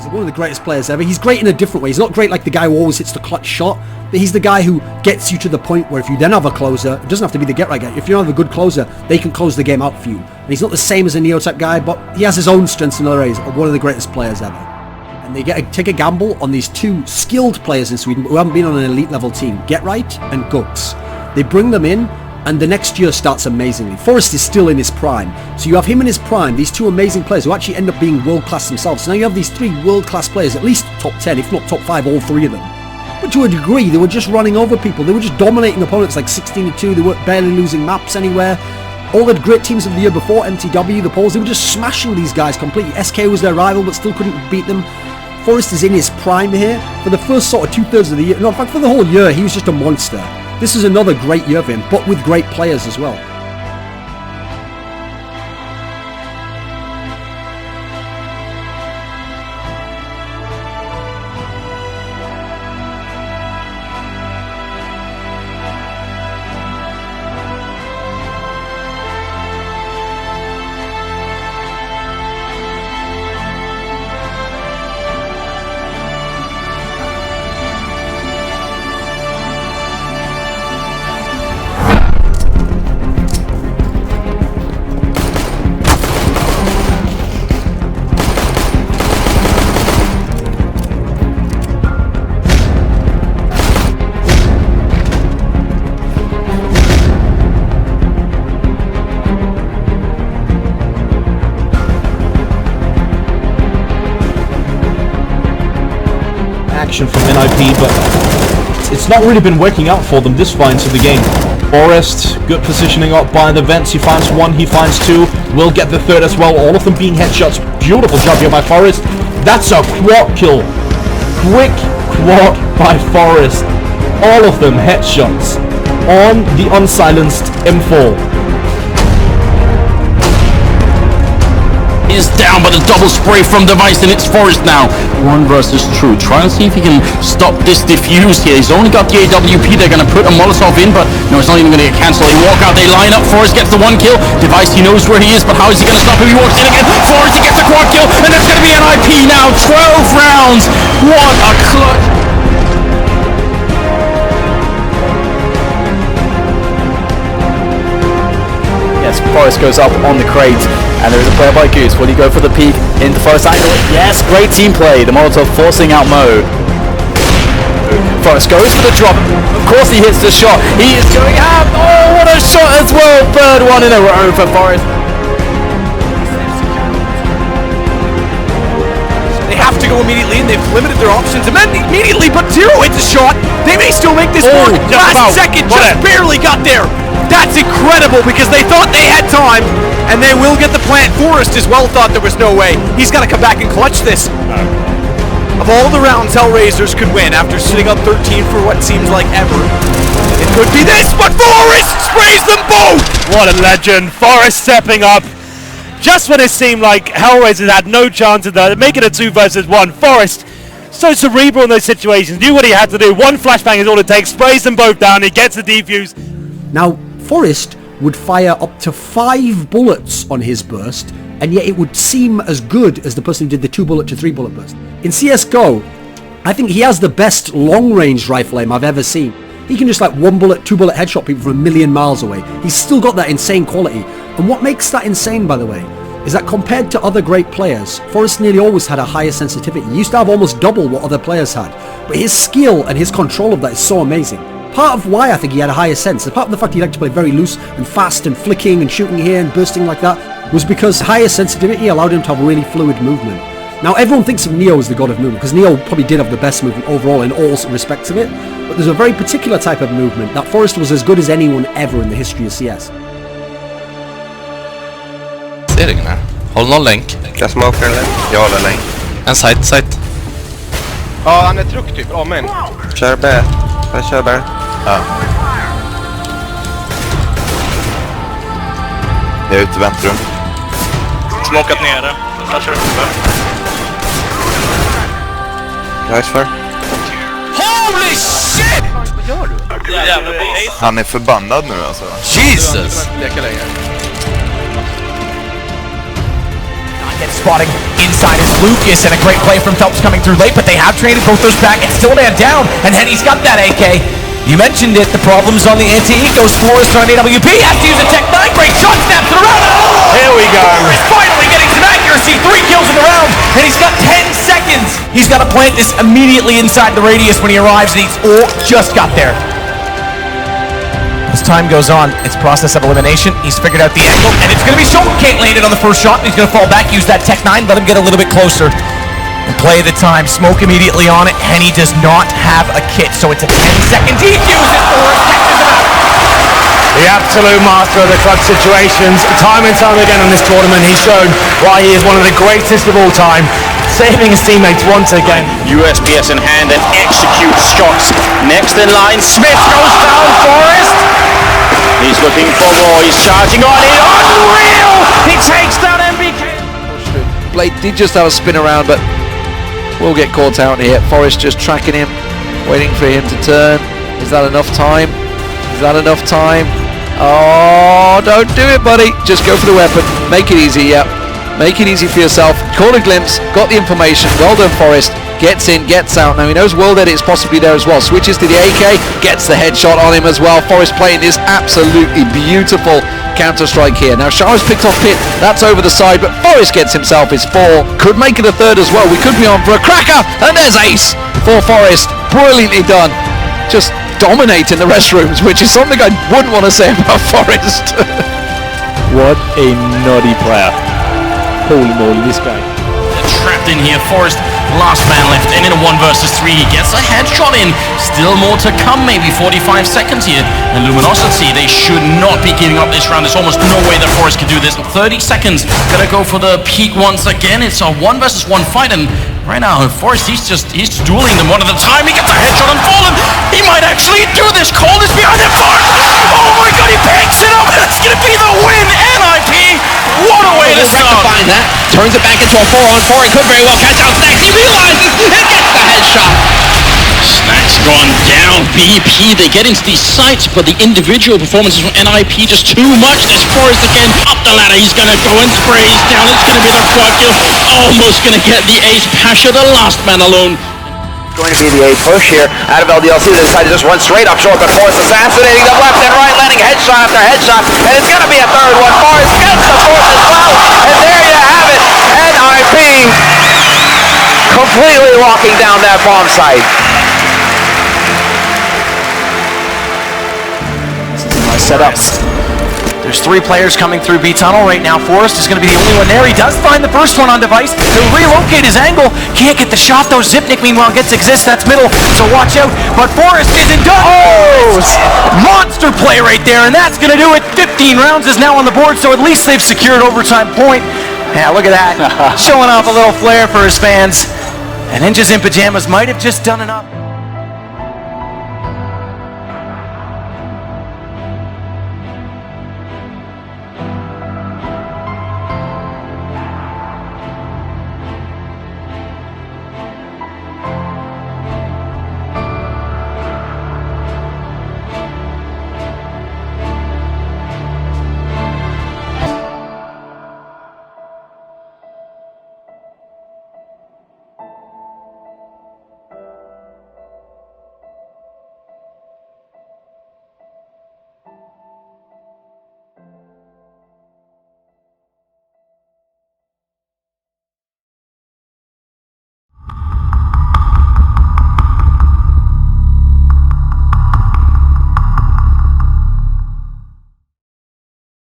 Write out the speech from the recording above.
He's one of the greatest players ever. He's great in a different way. He's not great like the guy who always hits the clutch shot, but he's the guy wh gets you to the point where if you then have a closer, it doesn't have to be the get-right guy. If you have a good closer, they can close the game out for you. And he's not the same as a Neo-type guy, but he has his own strengths in other areas. One of the greatest players ever. And they take a gamble on these two skilled players in Sweden who haven't been on an elite level team, Get-Right and Gux. They bring them in, and the next year starts amazingly. f0rest is still in his prime. So you have him in his prime, these two amazing players who actually end up being world-class themselves. So now you have these three world-class players, at least top 10, if not top 5, all three of them. But to a degree, they were just running over people. They were just dominating opponents like 16-2. They weren't barely losing maps anywhere. All the great teams of the year before, MTW, the Poles, they were just smashing these guys completely. SK was their rival, but still couldn't beat them. f0rest is in his prime here. For the first sort of 2/3 of the year, no, in fact, for the whole year, he was just a monster. This is another great year for him, but with great players as well. From NIP, but it's not really been working out for them this far into the game. f0rest, good positioning up by the vents. He finds one, he finds two, will get the third as well. All of them being headshots. Beautiful job here by f0rest. That's a quad kill. Quick quad by f0rest. All of them headshots on the unsilenced M4. Is down by the double spray from Device, and it's f0rest now. 1 versus True. Try and see if he can stop this diffuse here. He's only got the AWP. They're going to put a Molotov in, but no, it's not even going to get cancelled. They walk out, they line up. f0rest gets the 1 kill. Device, he knows where he is, but how is he going to stop him? He walks in again. f0rest, he gets the quad kill, and it's going to be an IP now. 12 rounds. What a clutch. Yes, f0rest goes up on the crate. And there is a player by Goose. Will he go for the peek into f0rest angle? Yes, great team play. The Molotov forcing out Mo. f0rest goes for the drop. Of course he hits the shot. He is going out. Oh, what a shot as well. Third one in a row for f0rest. They have to go immediately, and they've limited their options. And then immediately, but Zero hits a shot. They may still make this work. Last second, just barely got there. That's incredible because they thought they had time, and they will get the plant. f0rest as well thought there was no way. He's got to come back and clutch this. Of all the rounds Hellraisers could win after sitting up 13 for what seems like ever, it could be this, but f0rest sprays them both! What a legend. f0rest stepping up. Just when it seemed like Hellraisers had no chance of that, making it 2 versus 1. f0rest, so cerebral in those situations, knew what he had to do. 1 flashbang is all it takes, sprays them both down, he gets the defuse. Now, f0rest would fire up to 5 bullets on his burst, and yet it would seem as good as the person who did the 2-bullet to 3-bullet burst. In CSGO, I think he has the best long-range rifle aim I've ever seen. He can just like 1-bullet, 2-bullet headshot people from a million miles away. He's still got that insane quality. And what makes that insane, by the way, is that compared to other great players, f0rest nearly always had a higher sensitivity. He used to have almost double what other players had. But his skill and his control of that is so amazing. Part of why I think he had a higher sense, apart from the fact he liked to play very loose and fast and flicking and shooting here and bursting like that, was because higher sensitivity allowed him to have really fluid movement. Now everyone thinks of Neo as the god of movement, because Neo probably did have the best movement overall in all respects of it, but there's a very particular type of movement that f0rest was as good as anyone ever in the history of CS. Ser ingen här. Håll någon länk. Jag smokar en länk. Jag håller länk. En site. Ja, han är truck typ. Ja, men. Kör B. Jag kör B. Ja. Jag är ute i väntrum. Smokat nere. Jag kör uppe. Nice för. Holy shit! Vad gör du? Han är förbannad nu alltså. Jesus! Leka länge. Gets spotting inside is Lucas, and a great play from Phelps coming through late, but they have traded both those back. It's still a man down, and Henny's got that AK. You mentioned it, the problems on the anti-ecos. f0rest on AWP, has to use a Tech 9, great shot, snaps it around. Oh! Here we go. He's finally getting some accuracy, 3 kills in the round, and he's got 10 seconds. He's got to plant this immediately inside the radius when he arrives, and he's just got there. As time goes on, it's process of elimination. He's figured out the angle, and it's going to be shown. Can't land it on the first shot. He's going to fall back, use that Tech 9, let him get a little bit closer. And play the time. Smoke immediately on it. Henny does not have a kit, so it's a 10-second defuse it for us. Catches him out. The absolute master of the clutch situations. Time and time again on this tournament, he's shown why he is one of the greatest of all time. Saving his teammates once again. USPS in hand and executes shots. Next in line, Smith goes down, f0rest. He's looking for more, he's charging on it, unreal! He takes down MBK! Blade did just have a spin around, but will get caught out here. f0rest just tracking him, waiting for him to turn. Is that enough time? Is that enough time? Oh, don't do it, buddy. Just go for the weapon. Make it easy, yeah. Make it easy for yourself. Caught a glimpse, got the information. Well done, f0rest. Gets in, gets out. Now he knows World Edit's possibly there as well. Switches to the AK, gets the headshot on him as well. f0rest playing this absolutely beautiful counter-strike here. Now Shara's picked off Pit, that's over the side, but f0rest gets himself his 4. Could make it a 3rd as well. We could be on for a cracker, and there's ace for f0rest. Brilliantly done. Just dominating the restrooms, which is something I wouldn't want to say about f0rest. What a nutty player. Holy moly, this guy. Trapped in here, f0rest, last man left, and in a 1 versus 3, he gets a headshot in. Still more to come, maybe 45 seconds here. And Luminosity, they should not be giving up this round. There's almost no way that f0rest can do this. 30 seconds, gonna go for the peak once again. It's a 1 versus 1 fight, and right now, f0rest, he's just dueling them one at a time. He gets a headshot on Fallen. He might actually do this. Cole is behind him. Oh my god, he picks it up. That's gonna be the win. NIP. What a way to start. Rectifying that. Turns it back into a 4-on-4. He could very well catch out Snacks. He realizes and gets the headshot. Snacks gone down. BP, they get into these sites, but the individual performances from NIP just too much. There's f0rest again. Up the ladder. He's gonna go and sprays down. It's gonna be the quad kill. Almost gonna get the ace. Pasha, the last man alone. Going to be the A push here out of LDLC. They decide to just run straight up short, but f0rest assassinating them left and right, landing headshot after headshot, and it's going to be a 3rd one. f0rest gets the 4th as well, and there you have it. NIP completely locking down that bomb site. This is a nice setup. There's 3 players coming through B tunnel right now. f0rest is going to be the only one there. He does find the first one on device. He'll relocate his angle. Can't get the shot though. Zipnik meanwhile gets exist. That's middle. So watch out. But f0rest isn't done. Oh! Monster play right there. And that's going to do it. 15 rounds is now on the board. So at least they've secured overtime point. Yeah, look at that. Showing off a little flair for his fans. And Ninjas in Pyjamas might have just done enough.